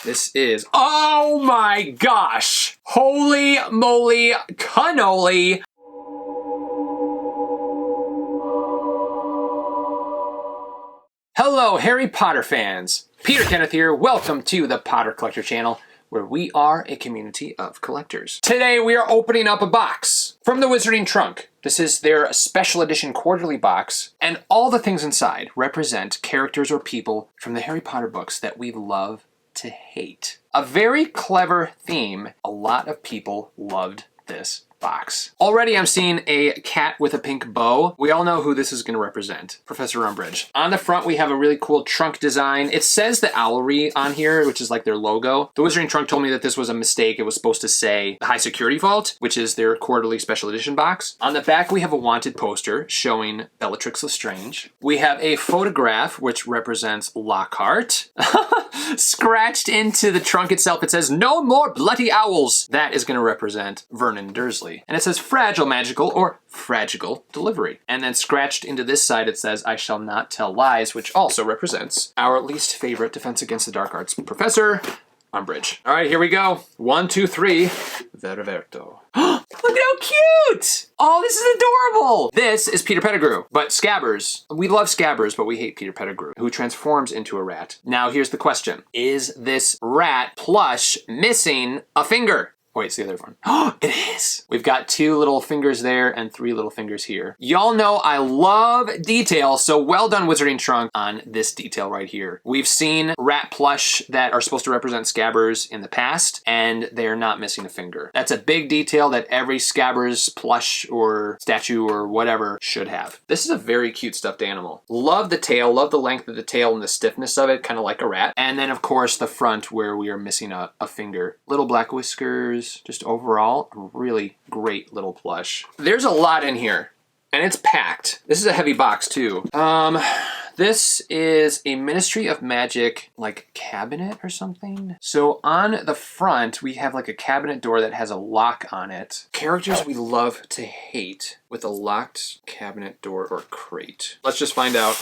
This is, oh my gosh! Holy moly cannoli! Hello, Harry Potter fans. Peter Kenneth here. Welcome to the Potter Collector channel, where we are a community of collectors. Today we are opening up a box from the Wizarding Trunk. This is their special edition quarterly box, and all the things inside represent characters or people from the Harry Potter books that we love to hate. A very clever theme. A lot of people loved this box. Already I'm seeing a cat with a pink bow. We all know who this is going to represent. Professor Umbridge. On the front we have a really cool trunk design. It says the owlry on here, which is like their logo. The Wizarding Trunk told me that this was a mistake. It was supposed to say the High Security Vault, which is their quarterly special edition box. On the back we have a wanted poster showing Bellatrix Lestrange. We have a photograph which represents Lockhart. Scratched into the trunk itself it says, "No more bloody owls." That is going to represent Vernon Dursley. And it says fragile magical or fragile delivery. And then scratched into this side it says, "I shall not tell lies," which also represents our least favorite Defense Against the Dark Arts professor, Umbridge. All right, here we go. 1, 2, 3. Ververto. Look at how cute! Oh, this is adorable! This is Peter Pettigrew, but Scabbers. We love Scabbers, but we hate Peter Pettigrew, who transforms into a rat. Now, here's the question. Is this rat plush missing a finger? Wait, it's the other one. Oh, it is! We've got 2 little fingers there and 3 little fingers here. Y'all know I love detail, so well done Wizarding Trunk on this detail right here. We've seen rat plush that are supposed to represent Scabbers in the past, and they're not missing a finger. That's a big detail that every Scabbers plush or statue or whatever should have. This is a very cute stuffed animal. Love the tail, love the length of the tail and the stiffness of it, kind of like a rat. And then of course the front where we are missing a finger. Little black whiskers. Just overall, a really great little plush. There's a lot in here, and it's packed. This is a heavy box, too. This is a Ministry of Magic, like, cabinet or something. So on the front, we have, like, a cabinet door that has a lock on it. Characters we love to hate with a locked cabinet door or crate. Let's just find out.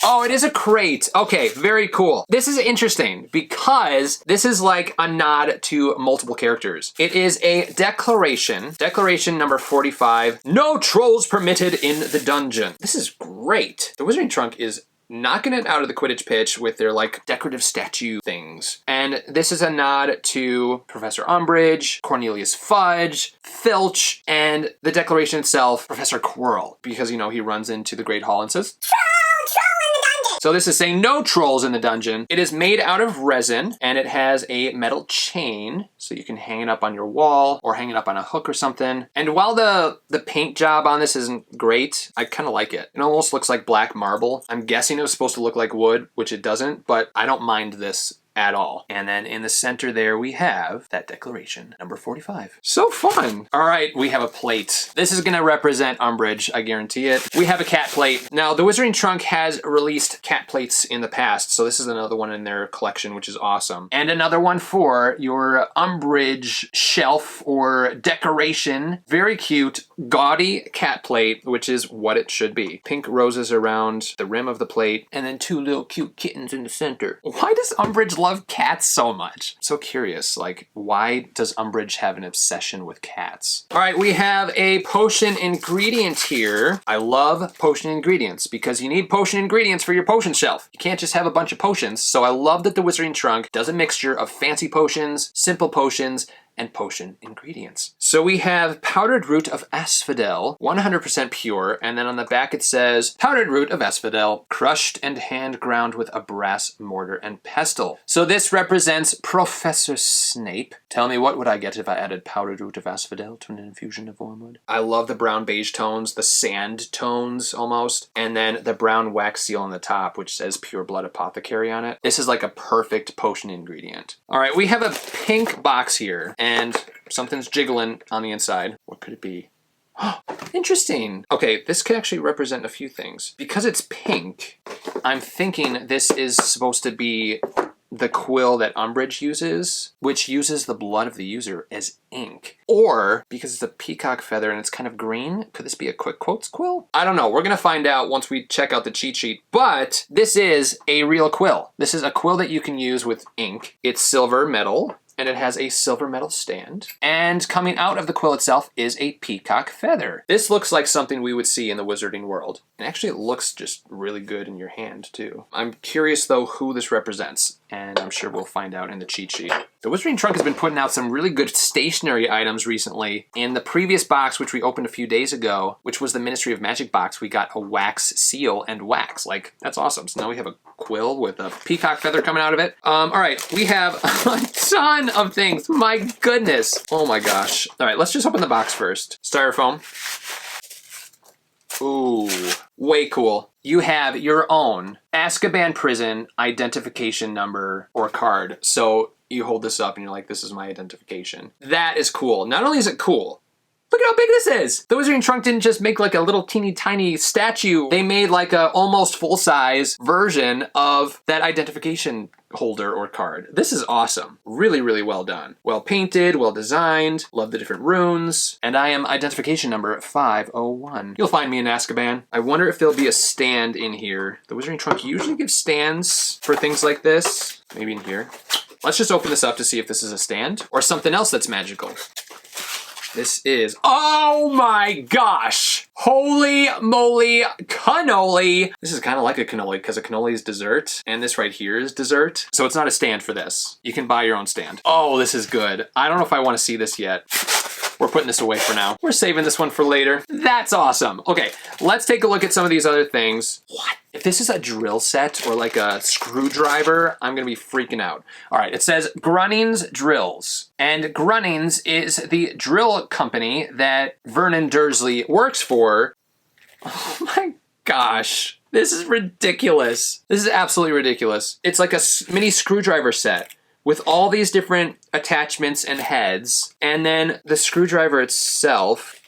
Oh, it is a crate. Okay, very cool. This is interesting because this is like a nod to multiple characters. It is a declaration. Declaration number 45. No trolls permitted in the dungeon. This is great. The Wizarding Trunk is knocking it out of the Quidditch pitch with their like decorative statue things. And this is a nod to Professor Umbridge, Cornelius Fudge, Filch, and the declaration itself, Professor Quirrell, because, you know, he runs into the Great Hall and says, "Troll in the dungeon!" So this is saying no trolls in the dungeon. It is made out of resin, and it has a metal chain, so you can hang it up on your wall or hang it up on a hook or something. And while the paint job on this isn't great, I kind of like it. It almost looks like black marble. I'm guessing it was supposed to look like wood, which it doesn't, but I don't mind this at all. And then in the center there we have that declaration, number 45. So fun. All right, we have a plate. This is gonna represent Umbridge, I guarantee it. We have a cat plate. Now, the Wizarding Trunk has released cat plates in the past, so this is another one in their collection, which is awesome. And another one for your Umbridge shelf or decoration. Very cute, gaudy cat plate, which is what it should be. Pink roses around the rim of the plate, and then 2 little cute kittens in the center. Why does Umbridge love cats so much? I'm so curious, like, why does Umbridge have an obsession with cats? All right, we have a potion ingredient here. I love potion ingredients because you need potion ingredients for your potion shelf. You can't just have a bunch of potions, so I love that the Wizarding Trunk does a mixture of fancy potions, simple potions, and potion ingredients. So we have powdered root of asphodel, 100% pure, and then on the back it says powdered root of asphodel, crushed and hand ground with a brass mortar and pestle. So this represents Professor Snape. Tell me, what would I get if I added powdered root of asphodel to an infusion of wormwood? I love the brown beige tones, the sand tones almost, and then the brown wax seal on the top, which says Pure Blood Apothecary on it. This is like a perfect potion ingredient. All right, we have a pink box here, and something's jiggling on the inside. What could it be? Interesting. Okay, this could actually represent a few things. Because it's pink, I'm thinking this is supposed to be the quill that Umbridge uses, which uses the blood of the user as ink. Or, because it's a peacock feather and it's kind of green, could this be a quick quotes quill? I don't know. We're going to find out once we check out the cheat sheet. But this is a real quill. This is a quill that you can use with ink. It's silver metal, and it has a silver metal stand. And coming out of the quill itself is a peacock feather. This looks like something we would see in the wizarding world. And actually it looks just really good in your hand too. I'm curious though who this represents, and I'm sure we'll find out in the cheat sheet. The Wizarding Trunk has been putting out some really good stationery items recently. In the previous box, which we opened a few days ago, which was the Ministry of Magic box, we got a wax seal and wax. Like, that's awesome. So now we have a quill with a peacock feather coming out of it. All right, we have a ton of things. My goodness. Oh my gosh. All right, let's just open the box first. Styrofoam. Ooh, way cool. You have your own Azkaban prison identification number or card. So you hold this up and you're like, this is my identification. That is cool. Not only is it cool, look at how big this is. The Wizarding Trunk didn't just make like a little teeny tiny statue. They made like a almost full-size version of that identification holder or card. This is awesome. Really, really well done. Well painted, well designed, love the different runes, and I am identification number 501. You'll find me in Azkaban. I wonder if there'll be a stand in here. The Wizarding Trunk usually gives stands for things like this. Maybe in here. Let's just open this up to see if this is a stand or something else that's magical. This is, oh my gosh! Holy moly cannoli! This is kind of like a cannoli because a cannoli is dessert, and this right here is dessert. So it's not a stand for this. You can buy your own stand. Oh, this is good. I don't know if I want to see this yet. We're putting this away for now. We're saving this one for later. That's awesome. Okay, let's take a look at some of these other things. What? If this is a drill set or like a screwdriver, I'm gonna be freaking out. All right, it says Grunnings Drills. And Grunnings is the drill company that Vernon Dursley works for. Oh my gosh, this is ridiculous. This is absolutely ridiculous. It's like a mini screwdriver set with all these different attachments and heads, and then the screwdriver itself.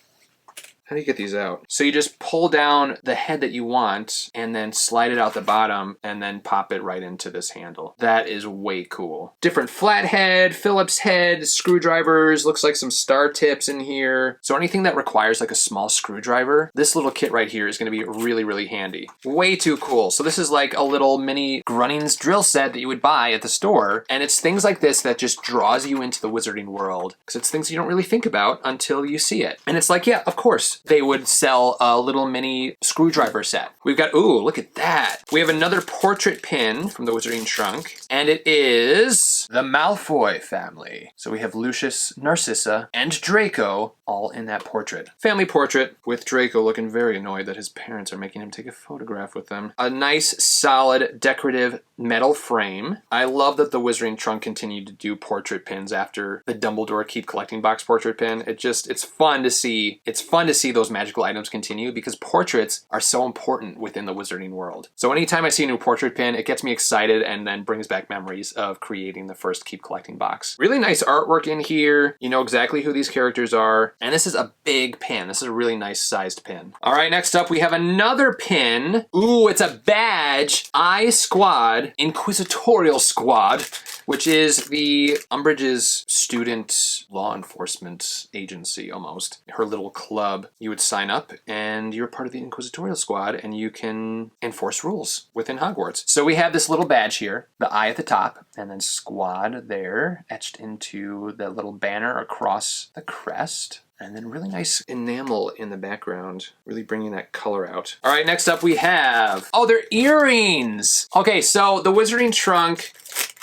How do you get these out? So you just pull down the head that you want and then slide it out the bottom and then pop it right into this handle. That is way cool. Different flathead, Phillips head, screwdrivers, looks like some star tips in here. So anything that requires like a small screwdriver, this little kit right here is gonna be really, really handy. Way too cool. So this is like a little mini Grunnings drill set that you would buy at the store. And it's things like this that just draws you into the wizarding world because it's things you don't really think about until you see it. And it's like, yeah, of course, they would sell a little mini screwdriver set. We've got, ooh, look at that. We have another portrait pin from the Wizarding Trunk, and it is the Malfoy family. So we have Lucius, Narcissa, and Draco all in that portrait. Family portrait with Draco looking very annoyed that his parents are making him take a photograph with them. A nice, solid, decorative metal frame. I love that the Wizarding Trunk continued to do portrait pins after the Dumbledore Keep Collecting Box portrait pin. It's fun to see. It's fun to see those magical items continue because portraits are so important within the wizarding world. So anytime I see a new portrait pin, it gets me excited and then brings back memories of creating the first Keep Collecting box. Really nice artwork in here. You know exactly who these characters are. And this is a big pin. This is a really nice sized pin. All right, next up we have another pin. Ooh, it's a badge. Squad, Inquisitorial Squad, which is the Umbridge's student law enforcement agency almost. Her little club. You would sign up and you're part of the Inquisitorial Squad and you can enforce rules within Hogwarts. So we have this little badge here, the eye at the top, and then squad there etched into the little banner across the crest. And then really nice enamel in the background, really bringing that color out. All right, next up we have, oh, they're earrings. Okay, so the Wizarding Trunk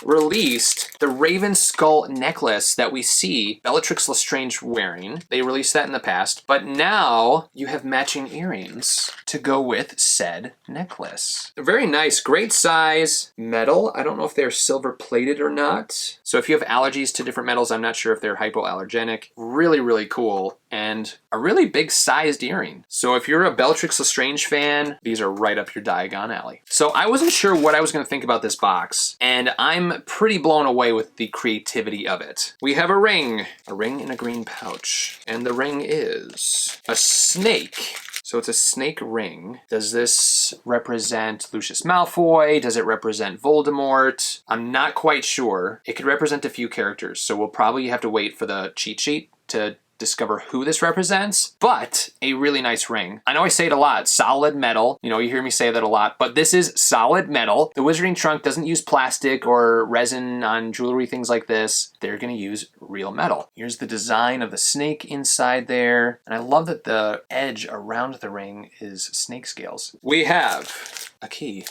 released the Raven Skull necklace that we see Bellatrix Lestrange wearing. They released that in the past, but now you have matching earrings to go with said necklace. Very nice, great size, metal. I don't know if they're silver plated or not. So if you have allergies to different metals, I'm not sure if they're hypoallergenic. Really, really cool. and a really big sized earring. So if you're a Bellatrix Lestrange fan, these are right up your Diagon alley. So I wasn't sure what I was going to think about this box, and I'm pretty blown away with the creativity of it. We have a ring in a green pouch, and the ring is a snake. So it's a snake ring. Does this represent Lucius Malfoy? Does it represent Voldemort? I'm not quite sure. It could represent a few characters, so we'll probably have to wait for the cheat sheet to discover who this represents, but a really nice ring. I know I say it a lot, solid metal. You know, you hear me say that a lot, but this is solid metal. The Wizarding Trunk doesn't use plastic or resin on jewelry, things like this. They're gonna use real metal. Here's the design of the snake inside there, and I love that the edge around the ring is snake scales. We have a key.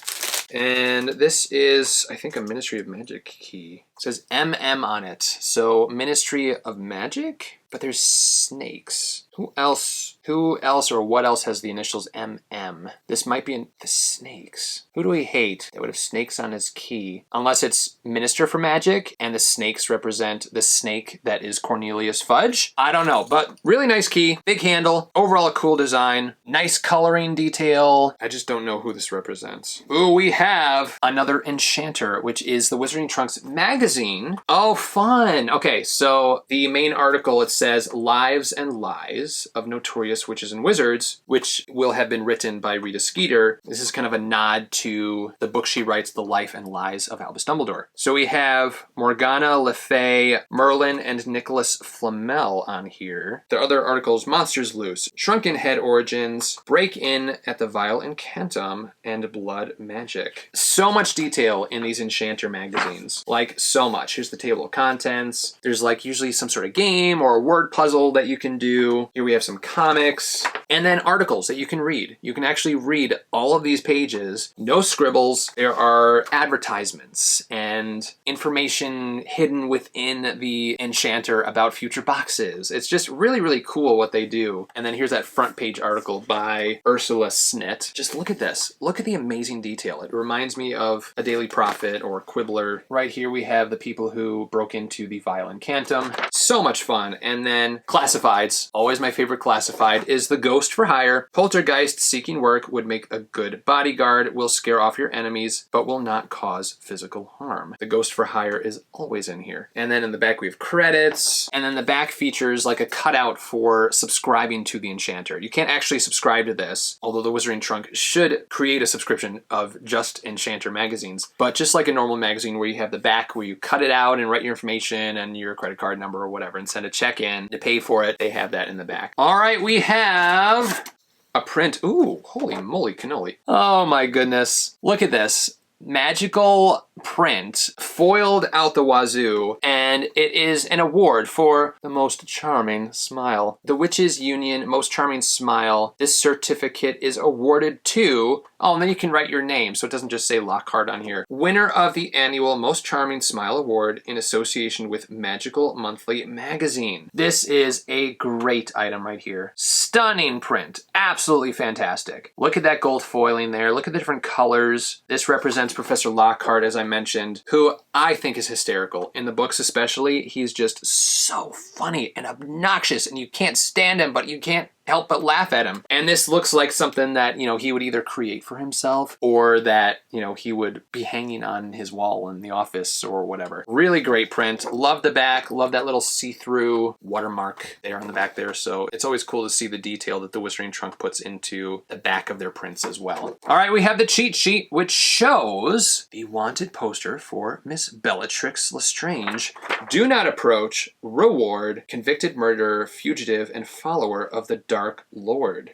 And this is, I think, a Ministry of Magic key. It says MM on it. So Ministry of Magic? But there's snakes. Who else or what else has the initials MM? This might be the snakes. Who do we hate that would have snakes on his key? Unless it's Minister for Magic and the snakes represent the snake that is Cornelius Fudge. I don't know, but really nice key. Big handle. Overall a cool design. Nice coloring detail. I just don't know who this represents. Ooh, we have another Enchanter, which is the Wizarding Trunks magazine. Oh, fun. Okay, so the main article, it says Lives and Lies of Notorious Witches and Wizards, which will have been written by Rita Skeeter. This is kind of a nod to the book she writes, The Life and Lies of Albus Dumbledore. So we have Morgana Le Fay, Merlin, and Nicholas Flamel on here. The other articles, Monsters Loose, Shrunken Head Origins, Break In at the Vile Incantum, and Blood Magic. So much detail in these Enchanter magazines. Like, so much. Here's the table of contents. There's like usually some sort of game or a word puzzle that you can do. Here we have some comics, and then articles that you can read. You can actually read all of these pages, no scribbles. There are advertisements and information hidden within the Enchanter about future boxes. It's just really, really cool what they do. And then here's that front page article by Ursula Snit. Just look at this. Look at the amazing detail. It reminds me of a Daily Prophet or Quibbler. Right here we have the people who broke into the Vile Incantum. So much fun. And then classifieds. Always my favorite classified is the Ghost for Hire. Poltergeist seeking work would make a good bodyguard, will scare off your enemies, but will not cause physical harm. The Ghost for Hire is always in here. And then in the back we have credits, and then the back features like a cutout for subscribing to the Enchanter. You can't actually subscribe to this, although the Wizarding Trunk should create a subscription of just Enchanter magazines. But just like a normal magazine where you have the back where you cut it out and write your information and your credit card number or whatever and send a check in to pay for it, they have that in the back. All right, we have a print. Ooh, holy moly cannoli. Oh my goodness. Look at this. Magical print foiled out the wazoo, and it is an award for the most charming smile. The Witches Union Most Charming Smile. This certificate is awarded to, oh, and then you can write your name so it doesn't just say Lockhart on here. Winner of the annual Most Charming Smile Award in association with Magical Monthly Magazine. This is a great item right here. Stunning print. Absolutely fantastic. Look at that gold foiling there. Look at the different colors. This represents Professor Lockhart, as I mentioned, who I think is hysterical. In the books especially, he's just so funny and obnoxious, and you can't stand him, but you can't help but laugh at him. And this looks like something that, you know, he would either create for himself or that, you know, he would be hanging on his wall in the office or whatever. Really great print. Love the back. Love that little see-through watermark there on the back there. So it's always cool to see the detail that the Wizarding Trunk puts into the back of their prints as well. All right, we have the cheat sheet, which shows the wanted poster for Miss Bellatrix Lestrange. Do not approach, reward, convicted murderer, fugitive, and follower of the Dark Lord.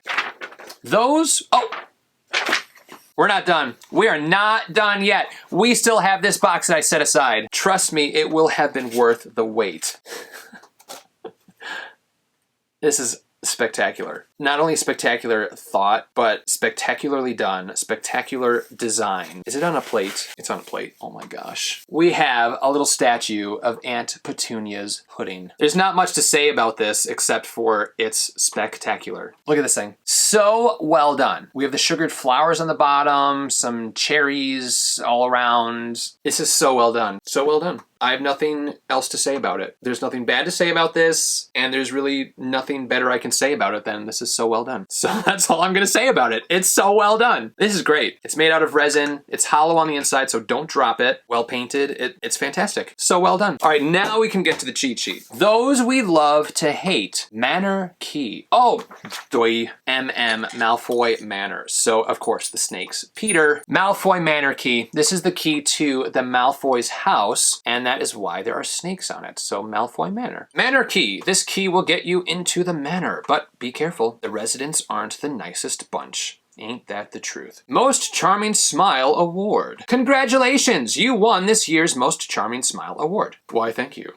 Those, oh, we're not done. We are not done yet. We still have this box that I set aside. Trust me, it will have been worth the wait. This is spectacular. Not only spectacular thought, but spectacularly done, spectacular design. Is it on a plate? It's on a plate. Oh my gosh. We have a little statue of Aunt Petunia's pudding. There's not much to say about this except for it's spectacular. Look at this thing. So well done. We have the sugared flowers on the bottom, some cherries all around. This is so well done. So well done. I have nothing else to say about it. There's nothing bad to say about this, and there's really nothing better I can say about it than this is so well done. So that's all I'm gonna say about it. It's so well done. This is great. It's made out of resin. It's hollow on the inside, so don't drop it. Well painted. It's fantastic. So well done. All right, now we can get to the cheat sheet. Those we love to hate. Manor key. Oh, doy. Malfoy Manor. So, of course, the snakes. Peter, Malfoy Manor key. This is the key to the Malfoy's house, and that is why there are snakes on it. So, Malfoy Manor. Manor key. This key will get you into the manor, but be careful. The residents aren't the nicest bunch. Ain't that the truth? Most Charming Smile Award. Congratulations! You won this year's Most Charming Smile Award. Why, thank you.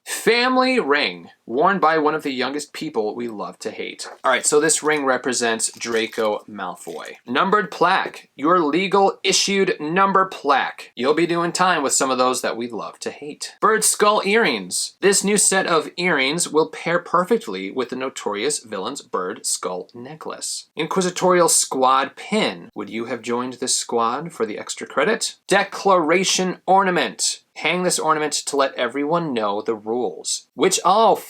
Family ring, worn by one of the youngest people we love to hate. All right, so this ring represents Draco Malfoy. Numbered plaque, your legal issued number plaque. You'll be doing time with some of those that we love to hate. Bird skull earrings. This new set of earrings will pair perfectly with the notorious villain's bird skull necklace. Inquisitorial Squad pin. Would you have joined this squad for the extra credit? Declaration ornament. Hang this ornament to let everyone know the rules. Which of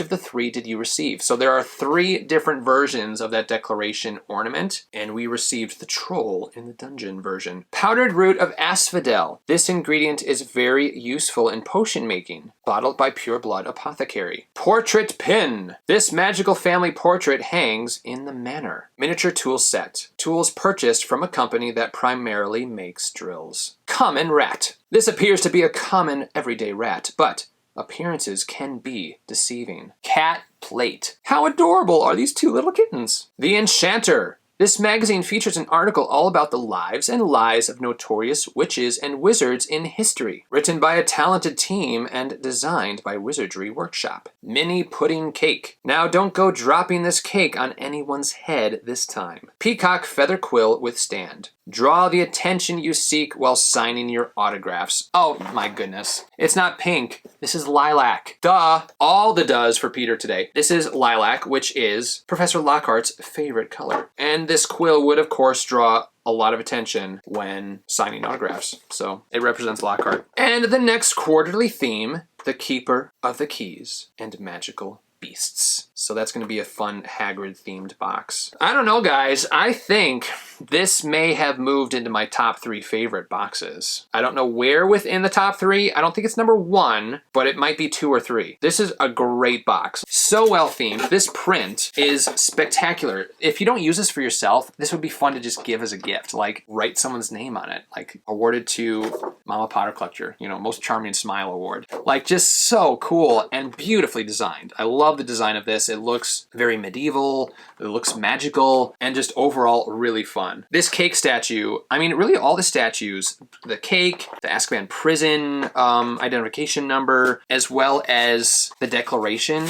the 3 did you receive? So there are 3 different versions of that declaration ornament, and we received the troll in the dungeon version. Powdered root of asphodel. This ingredient is very useful in potion making. Bottled by Pure Blood Apothecary. Portrait pin. This magical family portrait hangs in the manor. Miniature tool set. Tools purchased from a company that primarily makes drills. Common rat. This appears to be a common everyday rat, but appearances can be deceiving. Cat plate. How adorable are these 2 little kittens? The Enchanter. This magazine features an article all about the lives and lies of notorious witches and wizards in history, written by a talented team and designed by Wizardry Workshop. Mini pudding cake. Now don't go dropping this cake on anyone's head this time. Peacock feather quill with stand. Draw the attention you seek while signing your autographs. Oh my goodness. It's not pink. This is lilac. Duh. All the does for Peter today. This is lilac, which is Professor Lockhart's favorite color. And this quill would, of course, draw a lot of attention when signing autographs. So it represents Lockhart. And the next quarterly theme, the Keeper of the Keys and Magical Beasts. So that's going to be a fun Hagrid themed box. I don't know, guys. I think this may have moved into my top 3 favorite boxes. I don't know where within the top 3. I don't think it's number 1, but it might be 2 or 3. This is a great box. So well themed. This print is spectacular. If you don't use this for yourself, this would be fun to just give as a gift. Like, write someone's name on it. Like, awarded to Mama Potter Collector. You know, Most Charming Smile Award. Like, just so cool and beautifully designed. I love the design of this. It looks very medieval. It looks magical. And just overall really fun. This cake statue, I mean, really all the statues, the cake, the Azkaban prison identification number, as well as the declaration,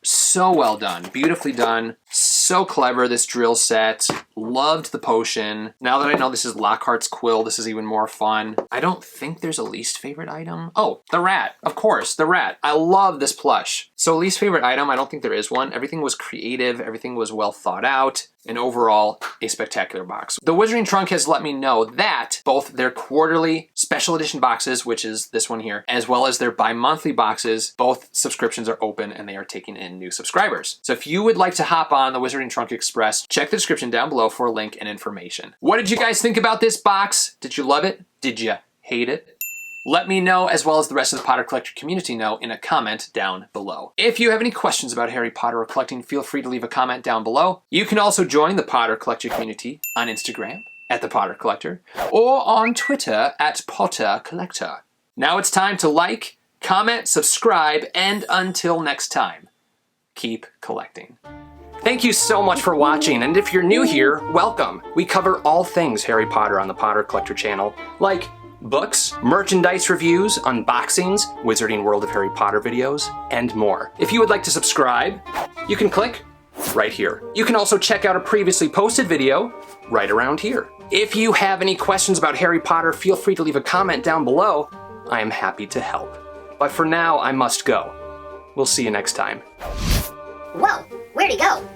so well done, beautifully done, so clever, this drill set. Loved the potion. Now that I know this is Lockhart's quill, this is even more fun. I don't think there's a least favorite item. Oh, the rat, of course, the rat. I love this plush. So least favorite item, I don't think there is one. Everything was creative, everything was well thought out, and overall, a spectacular box. The Wizarding Trunk has let me know that both their quarterly special edition boxes, which is this one here, as well as their bi-monthly boxes, both subscriptions are open and they are taking in new subscribers. So if you would like to hop on the Wizarding Trunk Express, check the description down below for a link and information. What did you guys think about this box? Did you love it? Did you hate it? Let me know, as well as the rest of the Potter Collector community know, in a comment down below. If you have any questions about Harry Potter or collecting, feel free to leave a comment down below. You can also join the Potter Collector community on Instagram at The Potter Collector or on Twitter at Potter Collector. Now it's time to like, comment, subscribe, and until next time, keep collecting. Thank you so much for watching, and if you're new here, welcome. We cover all things Harry Potter on the Potter Collector channel, like books, merchandise reviews, unboxings, Wizarding World of Harry Potter videos, and more. If you would like to subscribe, you can click right here. You can also check out a previously posted video right around here. If you have any questions about Harry Potter, feel free to leave a comment down below. I am happy to help. But for now, I must go. We'll see you next time. Whoa, where'd he go?